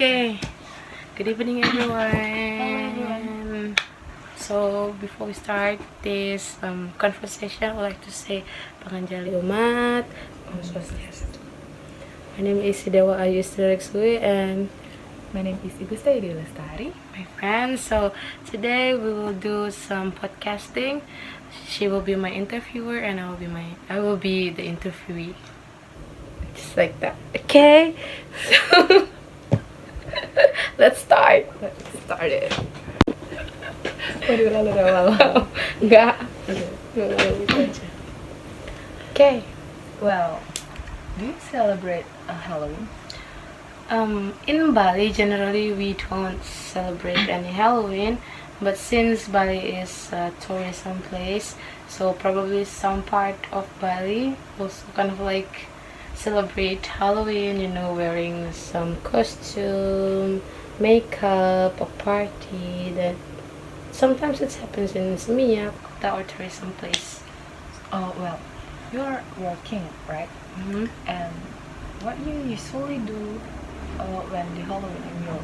Okay, good evening everyone. Hello everyone. So before we start this conversation, I would like to say Panganjali Umat, Om Swastiastu. My name is Dewa Aricksuy and My name is Istri my friend. So today we will do some podcasting. She will be my interviewer and I will be the interviewee. Just like that. Okay. So let's start. Let's start it. Waduh, lalu awal. Enggak. Okay. Well, do you celebrate Halloween? In Bali, generally we don't celebrate any Halloween, but since Bali is a tourism place, so probably some part of Bali also kind of like celebrate Halloween, wearing some costume, makeup, a party. That sometimes it happens in Seminyak, our tourism place. Oh, well, you're working, right? Mm-hmm. And what you usually do when the Halloween in your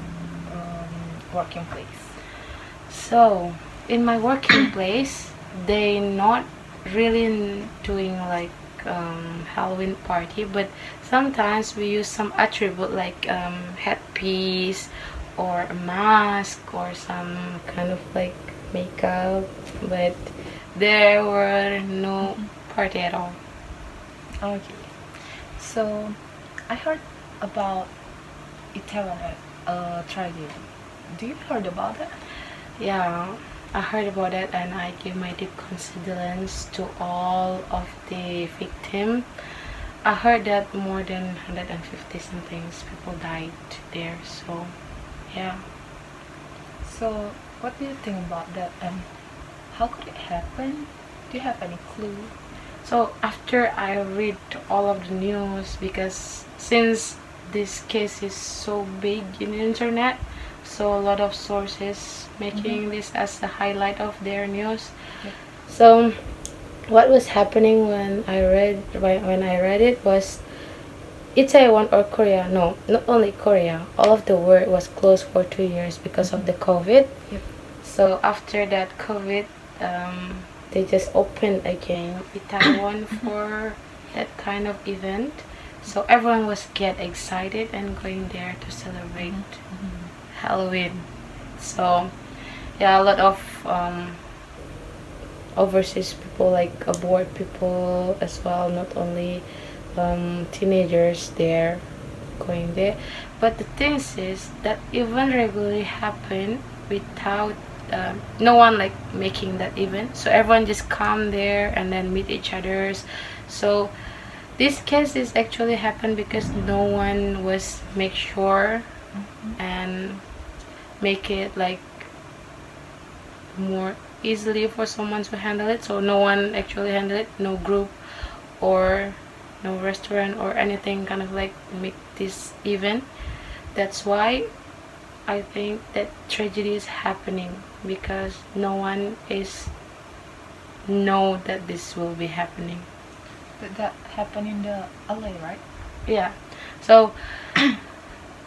working place? So, in my working place, they not really doing like Halloween party, but sometimes we use some attribute like headpiece or a mask or some kind of like makeup, but there were no party at all. Okay. So, I heard about Itaewon tragedy. Do you heard about that? Yeah, I heard about it and I give my deep condolence to all of the victims. I heard that more than 150 something people died there, so yeah. So, what do you think about that, and how could it happen? Do you have any clue? So after I read all of the news, because since this case is so big in the internet, so a lot of sources making this as the highlight of their news. Yep. So what was happening when I read it was Itaewon or Korea, no, not only Korea, all of the world was closed for 2 years because of the COVID. Yep. So after that COVID, they just opened again Itaewon for that kind of event. So everyone was get excited and going there to celebrate Halloween. So yeah, a lot of overseas people, like abroad people as well, not only teenagers there going there. But the thing is that event regularly happen without no one like making that event, so everyone just come there and then meet each others. So this case is actually happened because no one was make sure and make it like more easily for someone to handle it. So no one actually handle it, no group or no restaurant or anything kind of like make this event. That's why I think that tragedy is happening, because no one is know that this will be happening. That happened in the LA, right? Yeah. So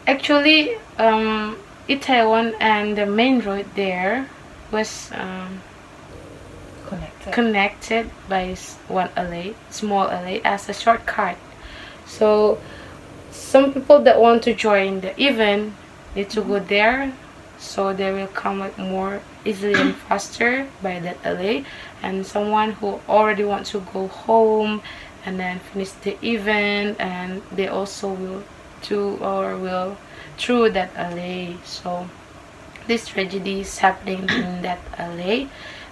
actually, Itaewon and the main road there was connected by one alley, small alley, as a shortcut. So some people that want to join the event need to go there, so they will come like more easily and faster by that alley. And someone who already wants to go home and then finish the event, and they also will through that alley. So this tragedy is happening in that alley,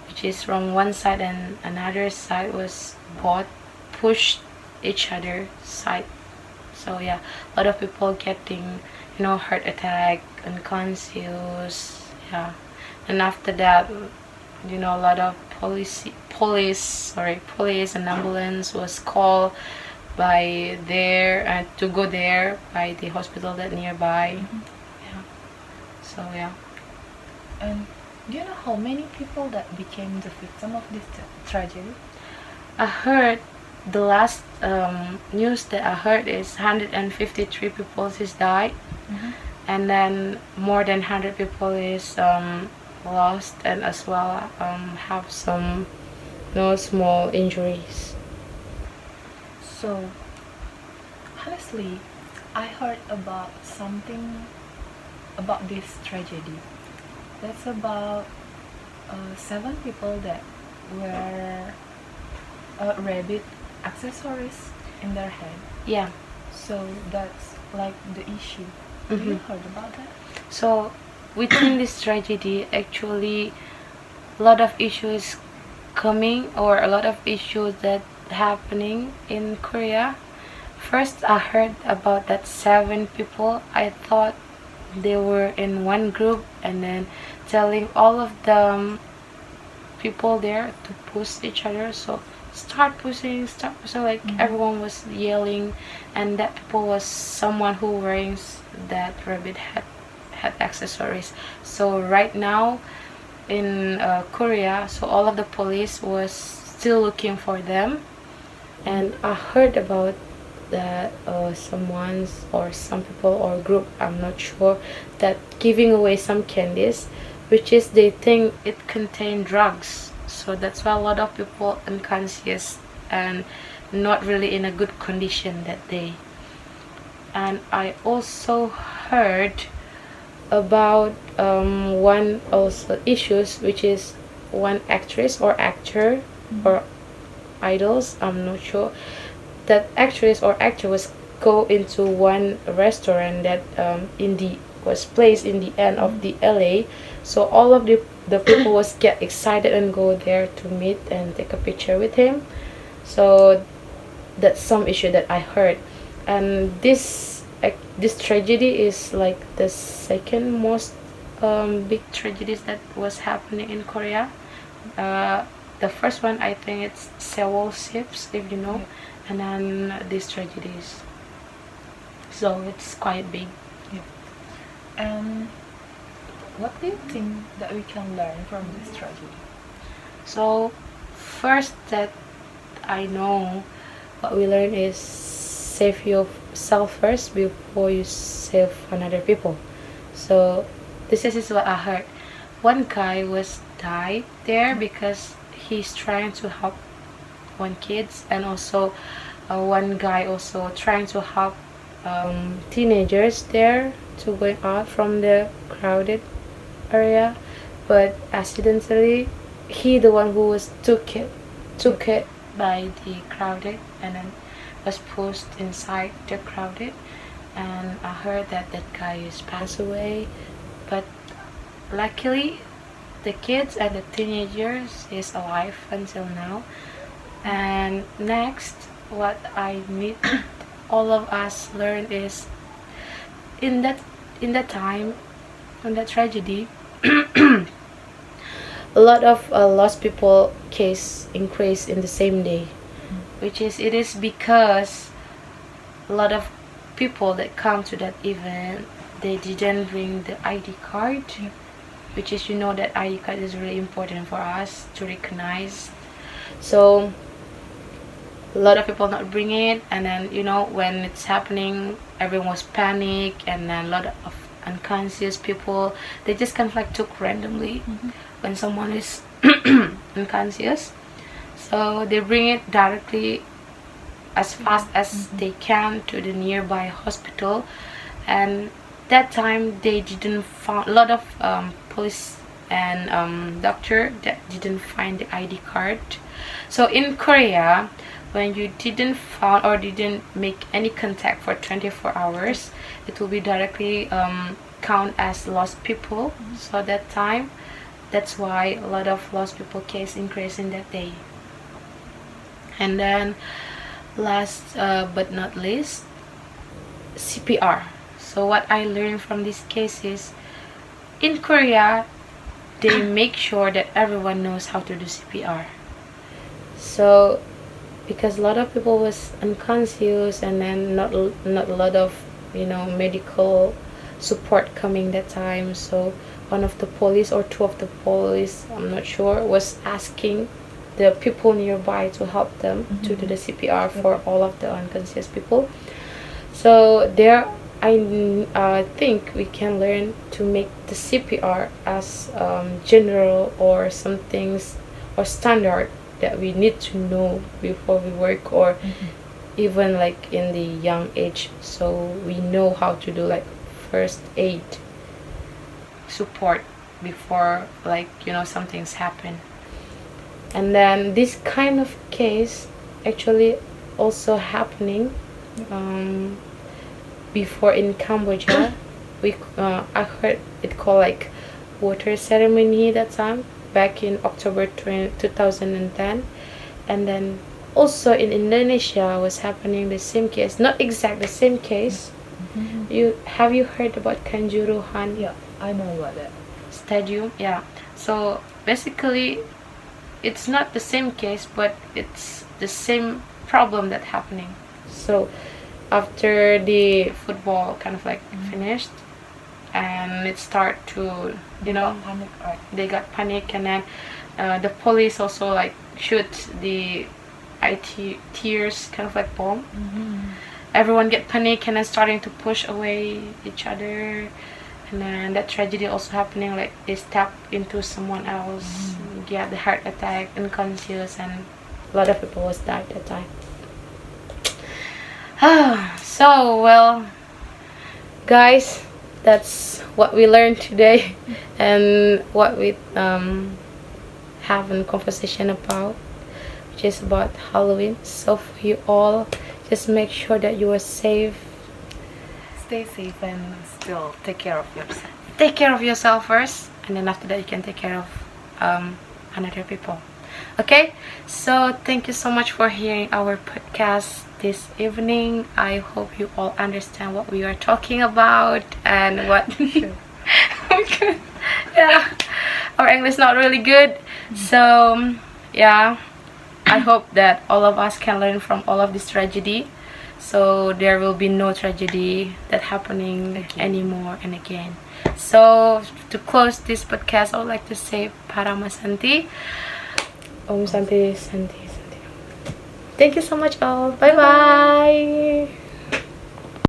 which is from one side, and another side was both pushed each other side. So yeah, a lot of people getting heart attack, unconscious, yeah. And after that, a lot of police and ambulance was called by there to go there by the hospital that nearby. Yeah. So yeah. And do you know how many people that became the victim of this tragedy? I heard the last news that I heard is 153 people has died, and then more than 100 people is lost, and as well have some no small injuries. So, honestly, I heard about something about this tragedy. That's about 7 people that wear rabbit accessories in their head. Yeah. So that's like the issue. You Mhm. heard about that? So within this tragedy, actually, a lot of issues coming, or a lot of issues that happening in Korea. First, I heard about that 7 people. I thought they were in one group, and then telling all of the people there to push each other. So start pushing, start pushing. Like everyone was yelling, and that people was someone who wearing that rabbit hat accessories. So right now in Korea, so all of the police was still looking for them, and I heard about that someone's or some people or group, I'm not sure, that giving away some candies, which is they think it contain drugs. So that's why a lot of people unconscious and not really in a good condition that day. And I also heard about one also issues, which is one actress or actor or idols, I'm not sure, that actress or actor was go into one restaurant that was placed in the end of the LA. So all of the people was get excited and go there to meet and take a picture with him. So that's some issue that I heard. And this tragedy is like the second most big tragedies that was happening in Korea. The first one, I think it's Seoul ships, if you know, and then these tragedies. So it's quite big. Yeah. And what do you think that we can learn from this tragedy? So first that I know, what we learn is save yourself first before you save another people. So this is what I heard. One guy was died there because he's trying to help one kids, and also one guy also trying to help teenagers there to going out from the crowded area, but accidentally he the one who was took it by the crowded, and then was pushed inside the crowded. And I heard that that guy is passed away, but luckily the kids and the teenagers is alive until now. And next, what I need all of us learn is in that time, in that tragedy, a lot of lost people case increased in the same day, which is it is because a lot of people that come to that event, they didn't bring the ID card, which is, you know, that ID card is really important for us to recognize. So a lot of people not bring it, and then, you know, when it's happening, everyone was panic, and then a lot of unconscious people, they just kind of like took randomly when someone is unconscious. So they bring it directly as fast as they can to the nearby hospital, and that time they didn't find a lot of police and doctor that didn't find the ID card. So in Korea, when you didn't found or didn't make any contact for 24 hours, it will be directly count as lost people. So that time, that's why a lot of lost people case increase in that day. And then last but not least, CPR. So what I learned from this case is, in Korea, they make sure that everyone knows how to do CPR. So because a lot of people was unconscious, and then not a lot of, you know, medical support coming that time. So one of the police or two of the police, I'm not sure, was asking the people nearby to help them to do the CPR for all of the unconscious people. So there I think we can learn to make the CPR as general or some things or standard that we need to know before we work, or even like in the young age, so we know how to do like first aid support before, like, something's happen. And then this kind of case actually also happening before in Cambodia. I heard it called like water ceremony that time, back in October 2010. And then also in Indonesia was happening the same case, not exact the same case. Have you heard about Kanjuruhan? Yeah, I know about that. Stadium? Yeah. So basically it's not the same case, but it's the same problem that happening. So after the football kind of like finished, and it start to, Panic, right? they got panic, and then the police also like shoot the IT tears kind of like bomb. Everyone get panic and then starting to push away each other, and then that tragedy also happening, like they step into someone else, get the heart attack, unconscious, and a lot of people was died that time. So well, guys, that's what we learned today and what we have a conversation about, which is about Halloween. So for you all, just make sure that you are safe. Stay safe and still take care of yourself. Take care of yourself first, and then after that you can take care of another people. Okay, so thank you so much for hearing our podcast this evening. I hope you all understand what we are talking about and what yeah, our English not really good. So yeah, I hope that all of us can learn from all of this tragedy, so there will be no tragedy that happening anymore and again. So to close this podcast, I would like to say Parama Santi, Om Santi Santi Santi. Thank you so much all. Bye bye.